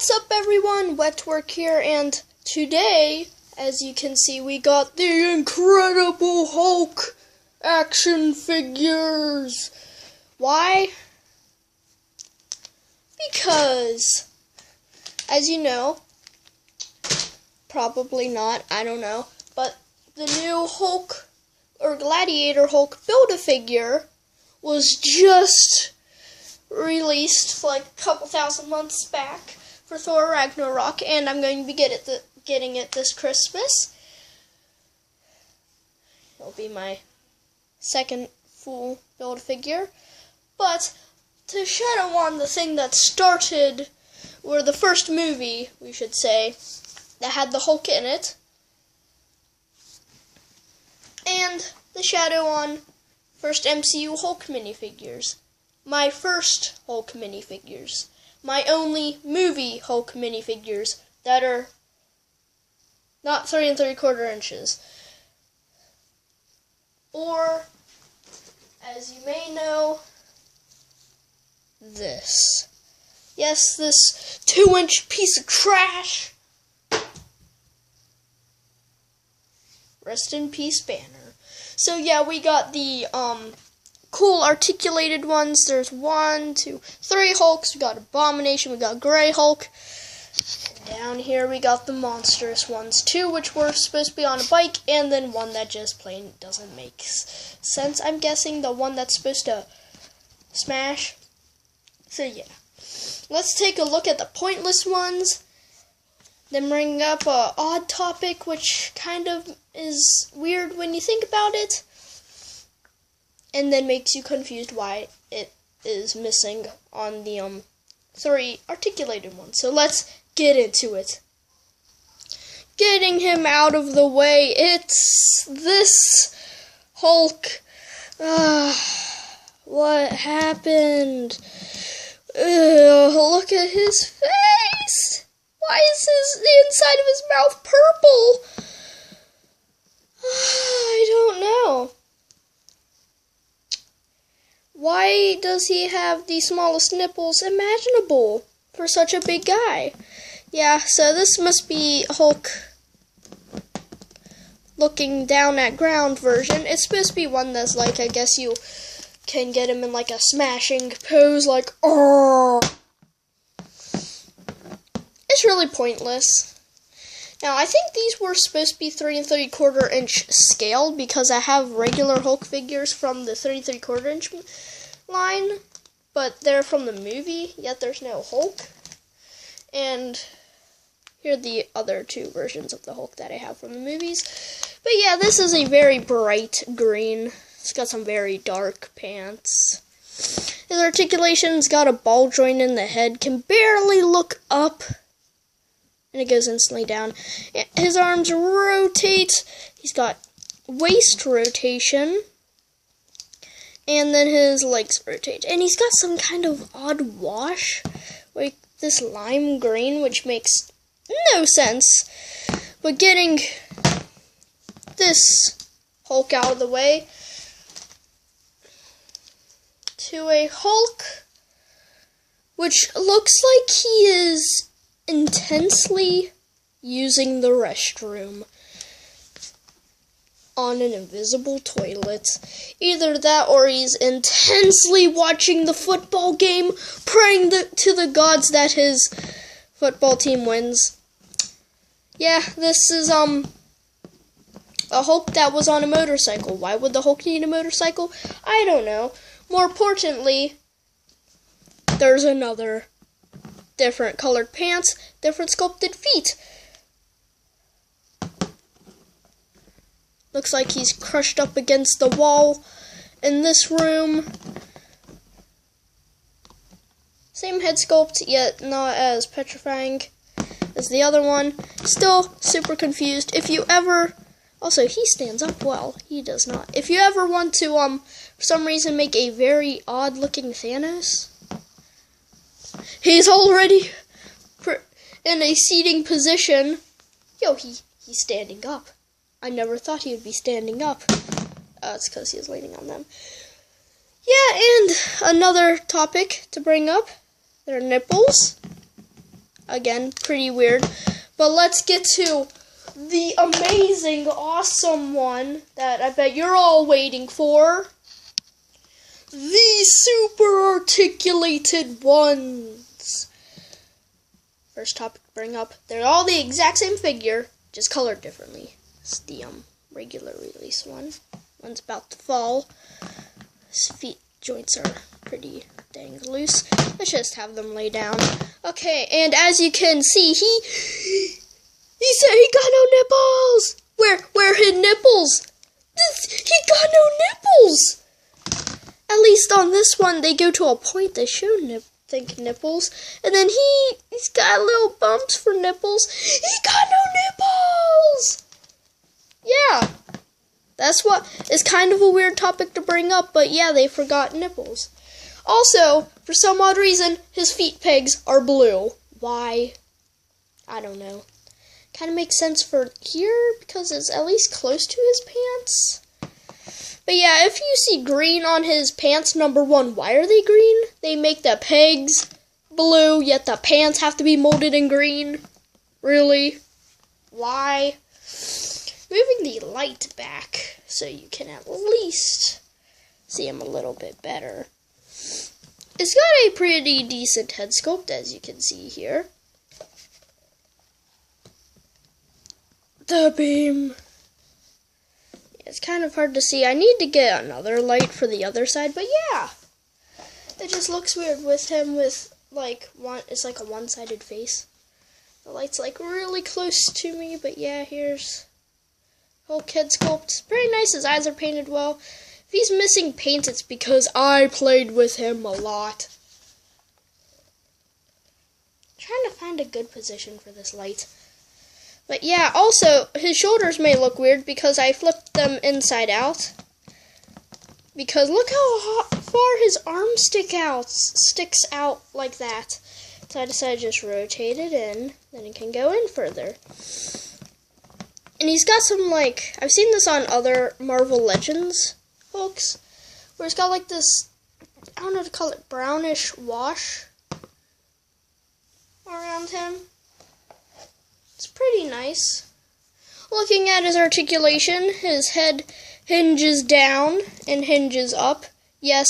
What's up, everyone? Wetwork here, and today, as you can see, we got the Incredible Hulk action figures. Why? Because, as you know, probably not, I don't know, but the new Hulk, or Gladiator Hulk Build-A-Figure was just released like a couple thousand months back for Thor Ragnarok, and I'm going to be getting it this Christmas. It'll be my second full Build-A-Figure. But to shadow on the thing that started, or the first movie, we should say, that had the Hulk in it, and the shadow on first MCU Hulk minifigures. My first Hulk minifigures. My only movie Hulk minifigures that are not 3 3/4 inches. Or, as you may know, this. Yes, this 2-inch piece of trash. Rest in peace, Banner. So yeah, we got the cool articulated ones. There's 1, 2, 3 Hulks. We got Abomination. We got Grey Hulk. And down here we got the monstrous ones too, which were supposed to be on a bike, and then one that just plain doesn't make sense. I'm guessing the one that's supposed to smash. So yeah, let's take a look at the pointless ones. Then bring up a odd topic, which kind of is weird when you think about it, and then makes you confused why it is missing on the 3 articulated ones. So let's get into it. Getting him out of the way, it's this Hulk. What happened? Look at his face. Why is the inside of his mouth purple? I don't know. Why does he have the smallest nipples imaginable for such a big guy? Yeah, so this must be Hulk looking down at ground version. It's supposed to be one that's like, I guess you can get him in like a smashing pose, like, oh. It's really pointless. Now, I think these were supposed to be 3 3/4 inch scaled, because I have regular Hulk figures from the 3 3/4 inch line, but they're from the movie, yet there's no Hulk. And here are the other 2 versions of the Hulk that I have from the movies. But yeah, this is a very bright green. It's got some very dark pants. His articulation's got a ball joint in the head, can barely look up, and it goes instantly down. His arms rotate. He's got waist rotation. And then his legs rotate. And he's got some kind of odd wash, like this lime green, which makes no sense. But getting this Hulk out of the way, to a Hulk which looks like he is intensely using the restroom on an invisible toilet. Either that, or he's intensely watching the football game, praying to the gods that his football team wins. Yeah, this is a Hulk that was on a motorcycle. Why would the Hulk need a motorcycle? I don't know. More importantly, there's another different colored pants, different sculpted feet. Looks like he's crushed up against the wall in this room. Same head sculpt, yet not as petrifying as the other one. Still super confused. If you ever... Also, he stands up well. He does not. If you ever want to, for some reason, make a very odd-looking Thanos, he's already in a seating position. Yo, he's standing up. I never thought he would be standing up. It's because he was leaning on them. Yeah, and another topic to bring up. Their nipples. Again, pretty weird. But let's get to the amazing, awesome one that I bet you're all waiting for. The super articulated ones. First topic to bring up. They're all the exact same figure, just colored differently. It's the regular release one. One's about to fall. His feet joints are pretty dang loose. Let's just have them lay down. Okay, and as you can see, he said he got no nipples. Where his nipples? He got no nipples. At least on this one, they go to a point they show nipples, and then he's got little bumps for nipples. He got no nipples. Yeah, that's what is kind of a weird topic to bring up, but yeah, they forgot nipples. Also, for some odd reason, his feet pegs are blue. Why? I don't know. Kind of makes sense for here because it's at least close to his pants. But yeah, if you see green on his pants, number one, why are they green? They make the pegs blue, yet the pants have to be molded in green. Really? Why? Moving the light back so you can at least see him a little bit better. It's got a pretty decent head sculpt, as you can see here. The beam. It's kind of hard to see. I need to get another light for the other side, but yeah. It just looks weird with him with, like, it's like a one-sided face. The light's, like, really close to me, but yeah, here's whole kid sculpt. It's pretty nice. His eyes are painted well. If he's missing paint, it's because I played with him a lot. I'm trying to find a good position for this light. But yeah, also, his shoulders may look weird because I flipped them inside out. Because look how far his arm sticks out like that. So I decided to just rotate it in, then it can go in further. And he's got some, like, I've seen this on other Marvel Legends Hulks, where it's got like this, I don't know what to call it, brownish wash around him. It's pretty nice. Looking at his articulation, his head hinges down and hinges up. Yes,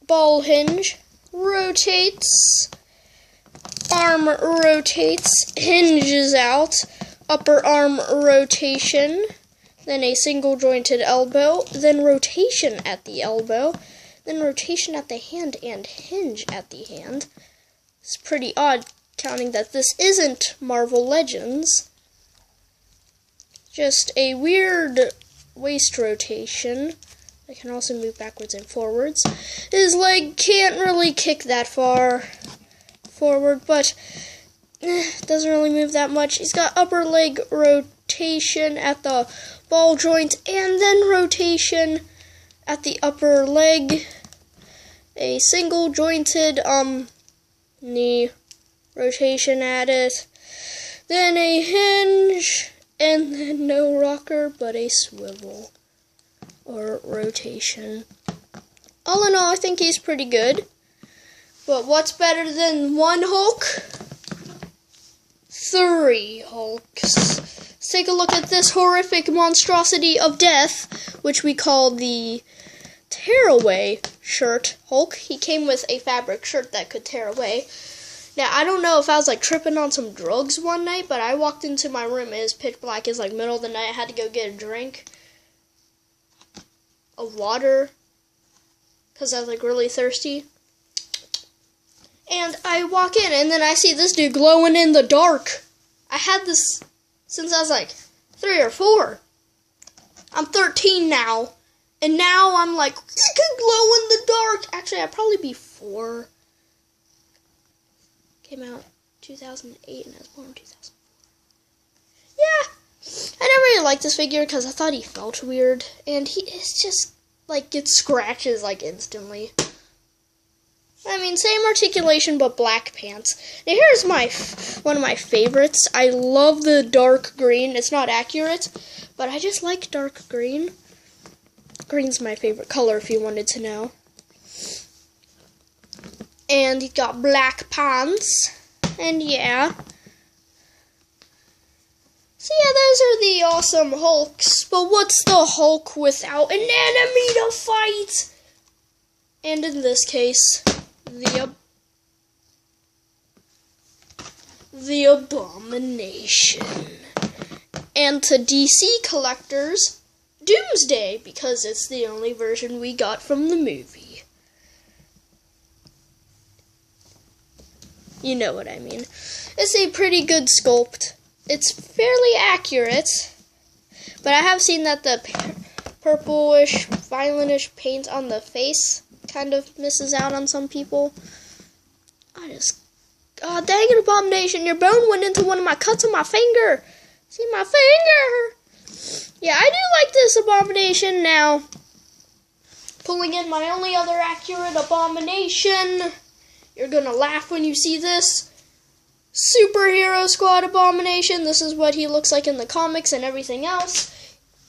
ball hinge. Rotates. Arm rotates. Hinges out. Upper arm rotation. Then a single jointed elbow. Then rotation at the elbow. Then rotation at the hand and hinge at the hand. It's pretty odd, counting that this isn't Marvel Legends. Just a weird waist rotation. I can also move backwards and forwards. His leg can't really kick that far forward, but doesn't really move that much. He's got upper leg rotation at the ball joint and then rotation at the upper leg. A single jointed knee rotation at it, then a hinge, and then no rocker, but a swivel, or rotation. All in all, I think he's pretty good. But what's better than one Hulk? 3 Hulks. Let's take a look at this horrific monstrosity of death, which we call the Tearaway shirt Hulk. He came with a fabric shirt that could tear away. Now, I don't know if I was, like, tripping on some drugs one night, but I walked into my room, it was pitch black, it's, like, middle of the night, I had to go get a drink of water, because I was, like, really thirsty. And I walk in, and then I see this dude glowing in the dark. I had this since I was, like, 3 or 4. I'm 13 now, and now I'm, like, I can glow in the dark. Actually, I'd probably be 4. Came out 2008 and I was born in 2004. Yeah, I never really liked this figure because I thought he felt weird. And it's just, like, gets scratches, like, instantly. I mean, same articulation, but black pants. Now, here's one of my favorites. I love the dark green. It's not accurate, but I just like dark green. Green's my favorite color, if you wanted to know. And he got black pants. And yeah. So yeah, those are the awesome Hulks. But what's the Hulk without an enemy to fight? And in this case, the Abomination. And to DC collectors, Doomsday, because it's the only version we got from the movie. You know what I mean. It's a pretty good sculpt. It's fairly accurate, but I have seen that the purplish, violentish paint on the face kind of misses out on some people. God dang it, Abomination, your bone went into one of my cuts on my finger. See my finger? Yeah, I do like this Abomination now. Pulling in my only other accurate Abomination. You're gonna laugh when you see this. Superhero Squad Abomination. This is what he looks like in the comics and everything else.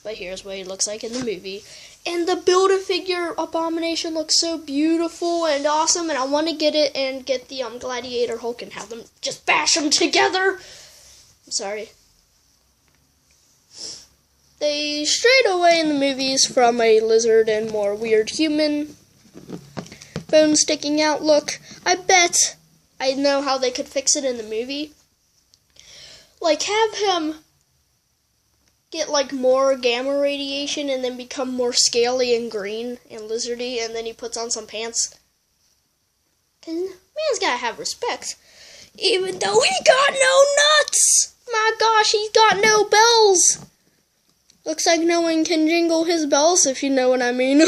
But here's what he looks like in the movie. And the Build-A-Figure Abomination looks so beautiful and awesome. And I want to get it and get the Gladiator Hulk and have them just bash them together. I'm sorry. They strayed away in the movies from a lizard and more weird human bone sticking out look. I bet I know how they could fix it in the movie. Like, have him get, like, more gamma radiation and then become more scaly and green and lizardy, and then he puts on some pants. 'Cause man's gotta have respect. Even though he got no nuts! My gosh, he's got no bells! Looks like no one can jingle his bells, if you know what I mean.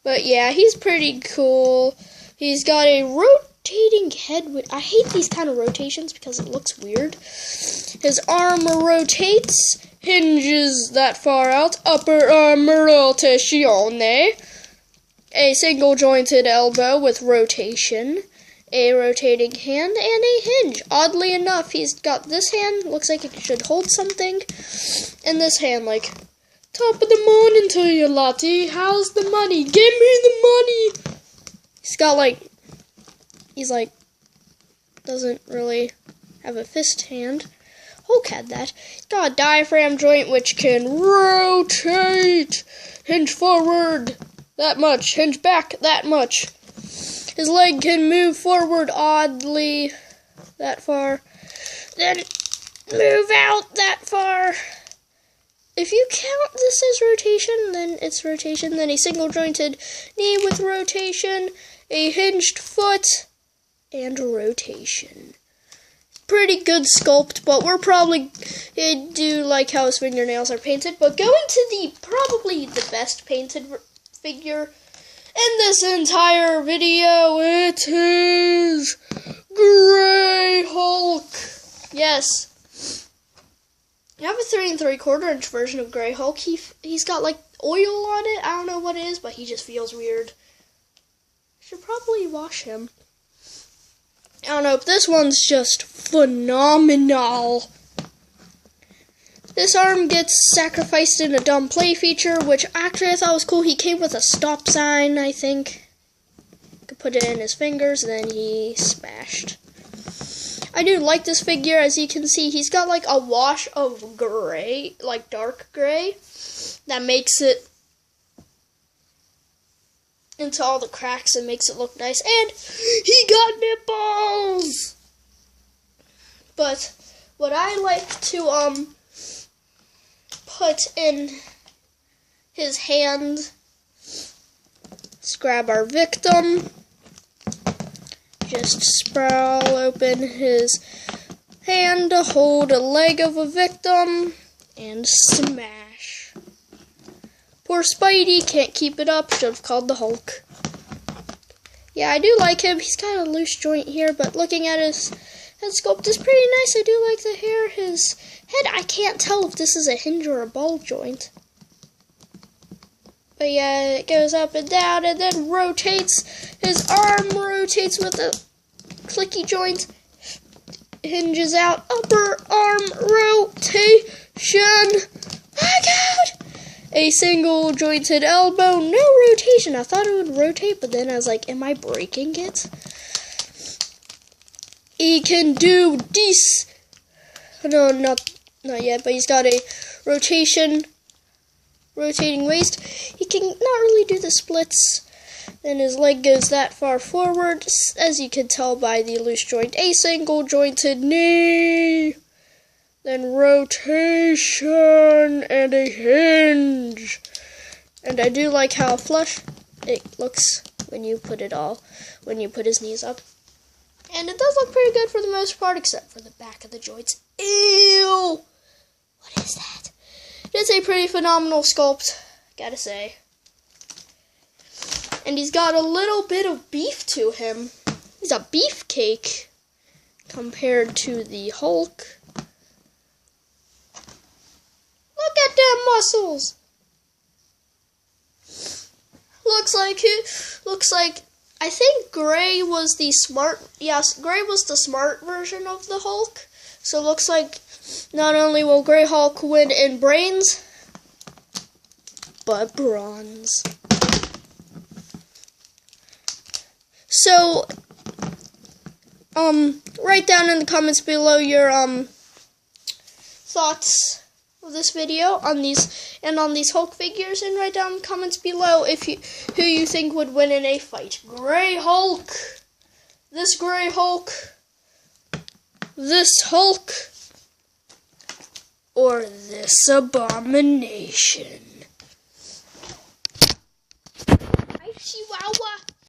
But yeah, he's pretty cool. He's got a rotating head. I hate these kind of rotations because it looks weird. His arm rotates, hinges that far out, upper arm rotazione. A single jointed elbow with rotation, a rotating hand, and a hinge. Oddly enough, he's got this hand, looks like it should hold something, and this hand, like, top of the morning to you, Lottie. How's the money? Give me the money! He's got, like, doesn't really have a fist hand. Hulk had that. He's got a diaphragm joint which can rotate. Hinge forward that much. Hinge back that much. His leg can move forward oddly that far. Then move out that far. If you count this as rotation, then it's rotation. Then a single jointed knee with rotation, a hinged foot, and rotation. Pretty good sculpt, but we're probably do like how his fingernails are painted. But going to the probably the best painted figure in this entire video, it is Grey Hulk. Yes. I have a 3 3/4 inch version of Grey Hulk. He's got like oil on it. I don't know what it is, but he just feels weird. Should probably wash him. I don't know, but this one's just phenomenal. This arm gets sacrificed in a dumb play feature, which actually I thought was cool. He came with a stop sign, I think. You could put it in his fingers, and then he smashed. I do like this figure. As you can see, he's got like a wash of gray, like dark gray, that makes it into all the cracks and makes it look nice. And he got nipples! But what I like to put in his hand, let's grab our victim. Just sprawl open his hand to hold a leg of a victim and smash. Poor Spidey can't keep it up. Should have called the Hulk. Yeah, I do like him. He's got a loose joint here, but looking at his head sculpt is pretty nice. I do like the hair. His head, I can't tell if this is a hinge or a ball joint. But yeah, it goes up and down and then rotates. His arm rotates with a clicky joint. Hinges out. Upper arm rotation. My God! A single jointed elbow. No rotation. I thought it would rotate, but then I was like, am I breaking it? He can do this. No, not yet, but he's got a rotating waist. He can not really do the splits, and his leg goes that far forward, as you can tell by the loose joint ace angle jointed knee. Then rotation and a hinge. And I do like how flush it looks when you put his knees up. And it does look pretty good for the most part, except for the back of the joints. Ew! What is that? It's a pretty phenomenal sculpt, gotta say. And he's got a little bit of beef to him. He's a beefcake compared to the Hulk. Look at them muscles! Looks like I think Gray was the smart version of the Hulk. So it looks like not only will Gray Hulk win in brains, but bronze. So write down in the comments below your thoughts of this video on these Hulk figures, and write down in the comments below who you think would win in a fight. Gray Hulk, this Gray Hulk, this Hulk, or this Abomination. Chihuahua.